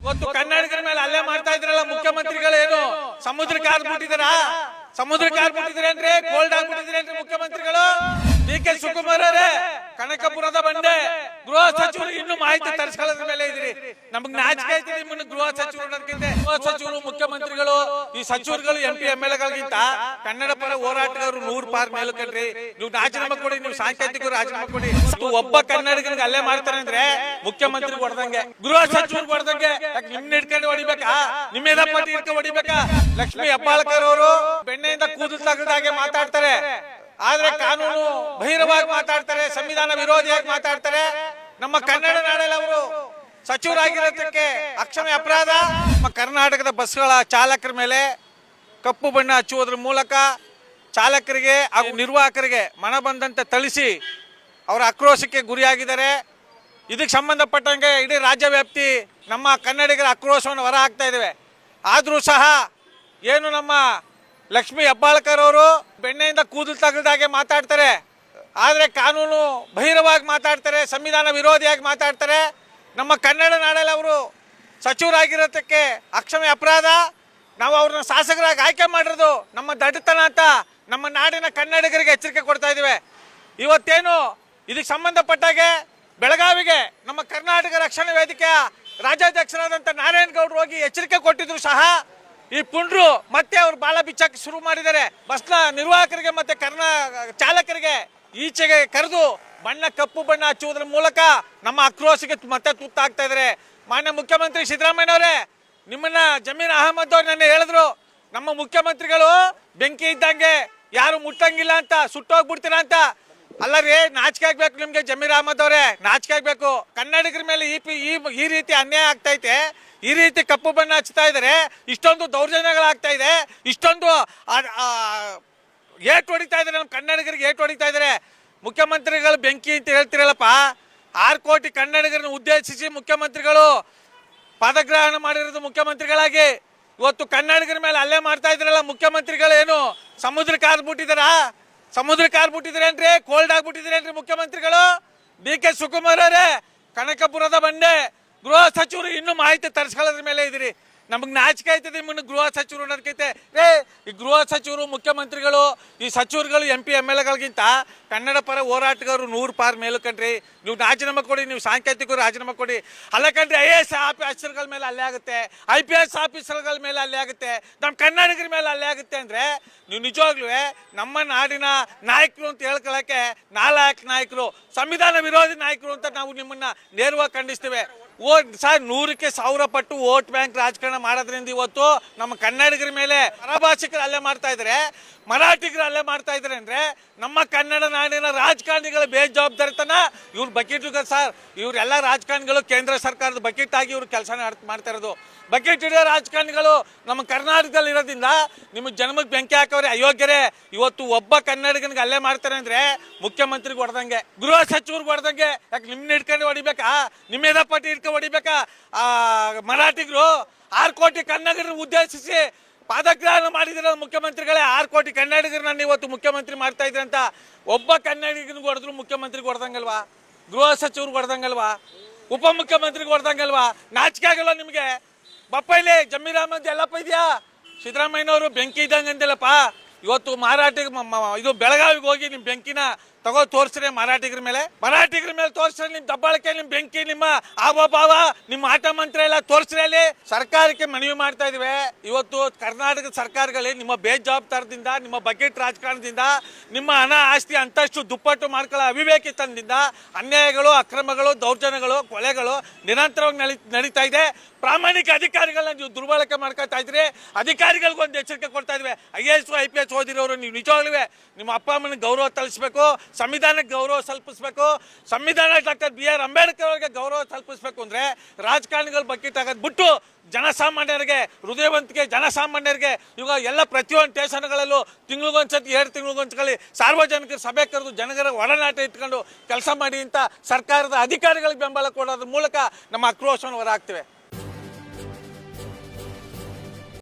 ಇವತ್ತು ಕನ್ನಡಿಗರ ಮೇಲೆ ಹಲ್ಲೆ ಮಾಡ್ತಾ ಇದ್ರಲ್ಲ ಮುಖ್ಯಮಂತ್ರಿಗಳೇನು ಸಮುದ್ರಕ್ಕೆ ಹಾರ್ಬಿಟ್ಟಿದಾರಾ? ಸಮುದ್ರಕ್ಕೆ ಹಾರ್ಬಿಟ್ಟಿದ್ರೆ ಅಂದ್ರೆ ಕೋಲ್ಡ್ ಆಗ್ಬಿಟ್ಟಿದ್ರೆ ಅಂದ್ರೆ ಮುಖ್ಯಮಂತ್ರಿಗಳು ಡಿ.ಕೆ. ಶಿವಕುಮಾರ್ ಅವರೇ ಕನಕಪುರದ ಬಂಡೆ ಗೃಹ ಸಚಿವರು ಇನ್ನು ಮಾಹಿತಿ ತರಿಸ್ಕೊಳ್ಳೋದ್ರ ಮೇಲೆ ಇದ್ರಿ. ನಮಗ್ ನಾಚಿಕೆ ಐತಿ ನಿಮ್ಮನ್ನು ಗೃಹ ಸಚಿವರು ಅನ್ನೋದಕ್ಕಿಂತ ಗೃಹ ಸಚಿವರು ಮುಖ್ಯಮಂತ್ರಿಗಳು ಈ ಸಚಿವರುಗಳು MP MLA ಕನ್ನಡ ಪರ ಹೋರಾಟಗಾರರು 100 ಪಾರ್ ಮೇಲು ಕಣ್ರಿ. ನೀವು ರಾಜೀನಾಮೆ ಕೊಡಿ, ನೀವು ಸಾಂಕೇತಿಕರು ರಾಜೀನಾಮೆ ಕೊಡಿ. ಒಬ್ಬ ಕನ್ನಡಿಗನಿಗೆ ಹಲ್ಲೆ ಮಾಡ್ತಾರೆ ಅಂದ್ರೆ ಮುಖ್ಯಮಂತ್ರಿ ಹೊಡೆದಂಗೆ, ಗೃಹ ಸಚಿವರು ಹೊಡೆದಂಗೆ. ನಿಮ್ನ ಹಿಡ್ಕೊಂಡು ಹೊಡಿಬೇಕಾ? ನಿಮ್ಮ ಎದಪಟ್ಟಿ ಹಿಡ್ಕೊಂಡು ಹೊಡಿಬೇಕಾ? ಲಕ್ಷ್ಮೀ ಹೆಬ್ಬಾಳ್ಕರ್ ಅವರು ಬೆಣ್ಣೆಯಿಂದ ಕೂದಲು ತೆಗೆದಾಗೆ ಮಾತಾಡ್ತಾರೆ, ಆದ್ರೆ ಕಾನೂನು ಬಹಿರವಾಗಿ ಮಾತಾಡ್ತಾರೆ, ಸಂವಿಧಾನ ವಿರೋಧಿಯಾಗಿ ಮಾತಾಡ್ತಾರೆ. ನಮ್ಮ ಕನ್ನಡ ನಾಡಲ್ಲಿ ಅವರು ಸಚಿವರಾಗಿರೋದಕ್ಕೆ ಅಕ್ಷಮ್ಯ ಅಪರಾಧ. ನಮ್ಮ ಕರ್ನಾಟಕದ ಬಸ್ಗಳ ಚಾಲಕರ ಮೇಲೆ ಕಪ್ಪು ಬಣ್ಣ ಹಚ್ಚುವುದರ ಮೂಲಕ ಚಾಲಕರಿಗೆ ಹಾಗೂ ನಿರ್ವಾಹಕರಿಗೆ ಮನ ಬಂದಂತೆ ಥಳಿಸಿ ಅವರ ಆಕ್ರೋಶಕ್ಕೆ ಗುರಿಯಾಗಿದ್ದಾರೆ. ಇದಕ್ಕೆ ಸಂಬಂಧಪಟ್ಟಂಗೆ ಇಡೀ ರಾಜ್ಯ ವ್ಯಾಪ್ತಿ ನಮ್ಮ ಕನ್ನಡಿಗರ ಆಕ್ರೋಶವನ್ನು ಹೊರ ಹಾಕ್ತಾ ಇದ್ದೇವೆ. ಆದರೂ ಸಹ ಏನು ನಮ್ಮ ಲಕ್ಷ್ಮೀ ಹೆಬ್ಬಾಳ್ಕರ್ ಅವರು ಬೆಣ್ಣೆಯಿಂದ ಕೂದಲು ತೆಗೆದಾಗೆ ಮಾತಾಡ್ತಾರೆ, ಆದರೆ ಕಾನೂನು ಬಹಿರವಾಗಿ ಮಾತಾಡ್ತಾರೆ, ಸಂವಿಧಾನ ವಿರೋಧಿಯಾಗಿ ಮಾತಾಡ್ತಾರೆ. ನಮ್ಮ ಕನ್ನಡ ನಾಡಲ್ಲಿ ಅವರು ಸಚಿವರಾಗಿರೋದಕ್ಕೆ ಅಕ್ಷಮ್ಯ ಅಪರಾಧ. ನಾವು ಅವ್ರನ್ನ ಶಾಸಕರಾಗಿ ಆಯ್ಕೆ ಮಾಡಿರೋದು ನಮ್ಮ ದಡ್ಡತನ ಅಂತ ನಮ್ಮ ನಾಡಿನ ಕನ್ನಡಿಗರಿಗೆ ಎಚ್ಚರಿಕೆ ಕೊಡ್ತಾ ಇದ್ದೇವೆ. ಇವತ್ತೇನು ಇದಕ್ಕೆ ಸಂಬಂಧಪಟ್ಟಾಗೆ ಬೆಳಗಾವಿಗೆ ನಮ್ಮ ಕರ್ನಾಟಕ ರಕ್ಷಣಾ ವೇದಿಕೆಯ ರಾಜ್ಯಾಧ್ಯಕ್ಷರಾದಂಥ ನಾರಾಯಣಗೌಡರು ಹೋಗಿ ಎಚ್ಚರಿಕೆ ಕೊಟ್ಟಿದ್ರು ಸಹ ಈ ಪುಂಡ್ರು ಮತ್ತೆ ಅವ್ರು ಬಾಲ ಬಿಚ್ಚಕ್ಕೆ ಶುರು ಮಾಡಿದ್ದಾರೆ. ಬಸ್ನ ನಿರ್ವಾಹಕರಿಗೆ ಮತ್ತೆ ಚಾಲಕರಿಗೆ ಈಚೆಗೆ ಕರೆದು ಕಪ್ಪು ಬಣ್ಣ ಹಚ್ಚುವುದರ ಮೂಲಕ ನಮ್ಮ ಆಕ್ರೋಶಕ್ಕೆ ಮತ್ತೆ ತುತ್ತಾಗ್ತಾ ಇದ್ದಾರೆ. ಮಾನ್ಯ ಮುಖ್ಯಮಂತ್ರಿ ಸಿದ್ದರಾಮಯ್ಯನವರೇ, ನಿಮ್ಮನ್ನ ಜಮೀರ್ ಅಹಮದ್ ಅವ್ರು ನನ್ನ ಹೇಳಿದ್ರು, ನಮ್ಮ ಮುಖ್ಯಮಂತ್ರಿಗಳು ಬೆಂಕಿ ಇದ್ದಂಗೆ ಯಾರು ಮುಟ್ಟಂಗಿಲ್ಲ ಅಂತ, ಸುಟ್ಟೋಗ್ಬಿಡ್ತೀರಾ ಅಂತ. ಅಲ್ಲ ರೀ, ನಾಚಿಕೆ ಆಗ್ಬೇಕು ನಿಮ್ಗೆ ಜಮೀರ್ ಅಹಮದ್ ಅವರೇ, ನಾಚಿಕೆ ಆಗ್ಬೇಕು. ಕನ್ನಡಿಗರ ಮೇಲೆ ಈ ರೀತಿ ಅನ್ಯಾಯ ಆಗ್ತಾ ಐತೆ, ಈ ರೀತಿ ಕಪ್ಪು ಬಣ್ಣ ಹಚ್ತಾ ಇದ್ದಾರೆ, ಇಷ್ಟೊಂದು ದೌರ್ಜನ್ಯಗಳಾಗ್ತಾ ಇದೆ, ಇಷ್ಟೊಂದು ಏಟು ಹೊಡಿತಾ ಇದ್ದಾರೆ, ನಮ್ಮ ಕನ್ನಡಿಗರಿಗೆ ಏಟು ಹೊಡಿತಾ ಇದ್ದಾರೆ. ಮುಖ್ಯಮಂತ್ರಿಗಳು ಬೆಂಕಿ ಅಂತ ಹೇಳ್ತಿರಲ್ಲಪ್ಪ, 6 ಕೋಟಿ ಕನ್ನಡಿಗರನ್ನು ಉದ್ದೇಶಿಸಿ ಮುಖ್ಯಮಂತ್ರಿಗಳು ಪದಗ್ರಹಣ ಮಾಡಿರೋದು ಮುಖ್ಯಮಂತ್ರಿಗಳಾಗಿ. ಇವತ್ತು ಕನ್ನಡಿಗರ ಮೇಲೆ ಹಲ್ಲೆ ಮಾಡ್ತಾ ಇದ್ರಲ್ಲ ಮುಖ್ಯಮಂತ್ರಿಗಳೇನು ಸಮುದ್ರಕ್ಕೆ ಹಾರ್ಬಿಟ್ಟಿದಾರಾ? ಸಮುದ್ರಕ್ಕೆ ಹಾರ್ಬಿಟ್ಟಿದ್ರೆ ಅಂದ್ರೆ ಕೋಲ್ಡ್ ಆಗ್ಬಿಟ್ಟಿದ್ರೆ ಅಂದ್ರೆ ಮುಖ್ಯಮಂತ್ರಿಗಳು ಡಿ.ಕೆ. ಶಿವಕುಮಾರ್ ಅವರೇ ಕನಕಪುರದ ಬಂಡೆ ಗೃಹ ಸಚಿವರು ಇನ್ನು ಮಾಹಿತಿ ತರಿಸ್ಕೊಳ್ಳೋದ್ರ ಮೇಲೆ ಇದ್ರಿ. ನಮಗ್ ನಾಚಿಕೆ ಆಯ್ತದೆ ನಿಮ್ಮನ್ನು ಗೃಹ ಸಚಿವರು ಅನ್ನೋದಕ್ಕೈತೆ. ಈ ಗೃಹ ಸಚಿವರು ಮುಖ್ಯಮಂತ್ರಿಗಳು ಈ ಸಚಿವರುಗಳು MP MLA ಕನ್ನಡ ಪರ ಹೋರಾಟಗಾರರು 100 ಪಾರ್ ಮೇಲು ಕಣ್ರಿ. ನೀವು ರಾಜೀನಾಮೆ ಕೊಡಿ, ನೀವು ಸಾಂಕೇತಿಕರು ರಾಜೀನಾಮೆ ಕೊಡಿ. ಅಲ್ಲ ಕಣ್ರಿ, IAS ಆಫೀಸರ್ಗಳ ಮೇಲೆ ಹಲ್ಲೆ ಆಗುತ್ತೆ, IPS ಆಫೀಸರ್ಗಳ ಮೇಲೆ ಹಲ್ಲೆ ಆಗುತ್ತೆ, ನಮ್ಮ ಕನ್ನಡಿಗರ ಮೇಲೆ ಹಲ್ಲೆ ಆಗುತ್ತೆ ಅಂದ್ರೆ ನೀವು ನಿಜವಾಗ್ಲೂ ನಮ್ಮ ನಾಡಿನ ನಾಯಕರು ಅಂತ ಹೇಳ್ಕೊಳ್ಳೋಕೆ ನಾಲಾಯಕ್ ನಾಯಕರು, ಸಂವಿಧಾನ ವಿರೋಧಿ ನಾಯಕರು ಅಂತ ನಾವು ನಿಮ್ಮನ್ನ ನೇರವಾಗಿ ಖಂಡಿಸ್ತೇವೆ. ಸರ್, 100ಕ್ಕೆ 1000 ಪಟ್ಟು ವೋಟ್ ಬ್ಯಾಂಕ್ ರಾಜಕಾರಣ ಮಾಡೋದ್ರಿಂದ ಇವತ್ತು ನಮ್ಮ ಕನ್ನಡಿಗರ ಮೇಲೆ ಪರಭಾಷಿಕರು ಹಲ್ಲೆ ಮಾಡ್ತಾ ಇದ್ದಾರೆ, ಮರಾಠಿಗರು ಹಲ್ಲೆ ಮಾಡ್ತಾ ಇದ್ದಾರೆ ಅಂದ್ರೆ ನಮ್ಮ ಕನ್ನಡ ನಾಡಿನ ರಾಜಕಾರಣಿಗಳ ಬೇಜವಾಬ್ದಾರಿತನ. ಇವ್ರು ಬಕೆಟ್ಗಳು ಸರ್, ಇವರೆಲ್ಲ ರಾಜಕಾರಣಿಗಳು ಕೇಂದ್ರ ಸರ್ಕಾರದ ಬಕೆಟ್ ಆಗಿ ಇವ್ರು ಕೆಲಸ ಮಾಡ್ತಾ ಇರೋದು. ಬಕೆಟ್ ಹಿಡಿಯೋ ರಾಜಕಾರಣಿಗಳು ನಮ್ಮ ಕರ್ನಾಟಕದಲ್ಲಿ ಇರೋದ್ರಿಂದ ನಿಮಗೆ ಜನ್ಮಕ್ಕೆ ಬೆಂಕಿ ಹಾಕೋರೆ ಅಯೋಗ್ಯರೇ. ಇವತ್ತು ಒಬ್ಬ ಕನ್ನಡಿಗನಿಗೆ ಹಲ್ಲೆ ಮಾಡ್ತಾರೆ ಅಂದ್ರೆ ಮುಖ್ಯಮಂತ್ರಿಗೆ ಹೊಡೆದಂಗೆ, ಗೃಹ ಸಚಿವರಿಗೆ ಹೊಡೆದಂಗೆ. ಯಾಕೆ ನಿಮ್ನ ಹಿಡ್ಕೊಂಡು ಹೊಡಿಬೇಕಾ? ನಿಮ್ಮ ಎದಪಟ್ಟಿ ಹಿಡ್ಕೊಂಡು ಹೊಡಿಬೇಕಾ? ಮರಾಠಿಗರು 6 ಕೋಟಿ ಕನ್ನಡಿಗರನ್ನು ಉದ್ದೇಶಿಸಿ ಪಾದಗ್ರಹಣ ಮಾಡಿದಿರೋ ಮುಖ್ಯಮಂತ್ರಿಗಳೇ. 6 ಕೋಟಿ ಕನ್ನಡಿಗರನ್ನ ಇವತ್ತು ಮುಖ್ಯಮಂತ್ರಿ ಮಾಡ್ತಾ ಇದ್ರಂತ. ಒಬ್ಬ ಕನ್ನಡಿಗನಿಗೆ ಹೊಡೆದ್ರು ಮುಖ್ಯಮಂತ್ರಿಗೆ ಹೊಡೆದಂಗಲ್ವಾ? ಗೃಹ ಸಚಿವರಿಗೆ ಹೊಡೆದಂಗಲ್ವಾ? ಉಪಮುಖ್ಯಮಂತ್ರಿಗೆ ಹೊಡೆದಂಗಲ್ವಾ? ನಾಚಿಕೆ ಆಗಲ್ವಾ ನಿಮಗೆ? ಬಪ್ಪೈಲಿ ಜಮೀರ್ ಅಹಮದ್ ಎಲ್ಲಪ್ಪ ಇದೆಯಾ? ಸಿದ್ದರಾಮಯ್ಯನವರು ಬೆಂಕಿ ಇದ್ದಂಗೆ ಅಂದಿಲ್ಲಪ್ಪ. ಇವತ್ತು ಇದು ಬೆಳಗಾವಿಗೆ ಹೋಗಿ ನಿಮ್ ಬೆಂಕಿನ ತಗೋ ತೋರಿಸ್ರೆ ಮರಾಠಿಗರ ಮೇಲೆ ತೋರಿಸ್ರೆ ನಿಮ್ ದಬ್ಬಾಳಿಕೆ, ನಿಮ್ ಬೆಂಕಿ, ನಿಮ್ಮ ಆವಭಾವ, ನಿಮ್ಮ ಆಟ ಮಂತ್ರ ಎಲ್ಲ ತೋರಿಸ್ರೆ. ಅಲ್ಲಿ ಸರ್ಕಾರಕ್ಕೆ ಮನವಿ ಮಾಡ್ತಾ ಇದೀವಿ. ಇವತ್ತು ಕರ್ನಾಟಕ ಸರ್ಕಾರಗಳೇ ನಿಮ್ಮ ಬೇಜವಾಬ್ದಾರದಿಂದ, ನಿಮ್ಮ ಬಕೆಟ್ ರಾಜಕಾರಣದಿಂದ, ನಿಮ್ಮ ಹಣ ಆಸ್ತಿ ಅಂತಷ್ಟು ದುಪ್ಪಟ್ಟು ಮಾಡ್ಕೊಳ್ಳೋ ಅವಿವೇಕಿತನದಿಂದ ಅನ್ಯಾಯಗಳು, ಅಕ್ರಮಗಳು, ದೌರ್ಜನ್ಯಗಳು, ಕೊಲೆಗಳು ನಿರಂತರವಾಗಿ ನಡೀತಾ ಇದೆ. ಪ್ರಾಮಾಣಿಕ ಅಧಿಕಾರಿಗಳನ್ನ ನೀವು ದುರ್ಬಳಕೆ ಮಾಡ್ಕೊತಾ ಇದ್ರಿ. ಅಧಿಕಾರಿಗಳಿಗೊಂದು ಎಚ್ಚರಿಕೆ ಕೊಡ್ತಾ ಇದ್ವಿ. IAS IPS ಓದಿರೋರು ನೀವು ನಿಜವಾಗ್ಲೂ ನಿಮ್ಮ ಅಪ್ಪ ಅಮ್ಮನಿಗೆ ಗೌರವ ತಳಿಸ್ಬೇಕು, ಸಂವಿಧಾನಕ್ಕೆ ಗೌರವ ಸಲ್ಪಿಸ್ಬೇಕು, ಸಂವಿಧಾನ ಡಾಕ್ಟರ್ BR ಅಂಬೇಡ್ಕರ್ ಅವರಿಗೆ ಗೌರವ ಸಲ್ಪಿಸ್ಬೇಕು. ಅಂದ್ರೆ ರಾಜಕಾರಣಿಗಳ ಬಗ್ಗೆ ತಗೋದ್ ಬಿಟ್ಟು ಜನಸಾಮಾನ್ಯರಿಗೆ, ಹೃದಯವಂತಿಕೆ ಜನಸಾಮಾನ್ಯರಿಗೆ ಇವಾಗ ಎಲ್ಲ ಪ್ರತಿಯೊಂದು ಸ್ಟೇಷನ್ಗಳಲ್ಲೂ ತಿಂಗಳಿಗೊಂದ್ಸತಿ 2 ತಿಂಗಳಿಗೊಂದ್ಸಲಿ ಸಾರ್ವಜನಿಕರ ಸಭೆ ಕರೆದು ಜನಗರ ಒಡನಾಟ ಇಟ್ಕೊಂಡು ಕೆಲಸ ಮಾಡಿ ಅಂತ ಸರ್ಕಾರದ ಅಧಿಕಾರಿಗಳಿಗೆ ಬೆಂಬಲ ಕೊಡೋದ್ರ ಮೂಲಕ ನಮ್ಮ ಆಕ್ರೋಶವನ್ನು ಹೊರಹಾಕ್ತೇವೆ.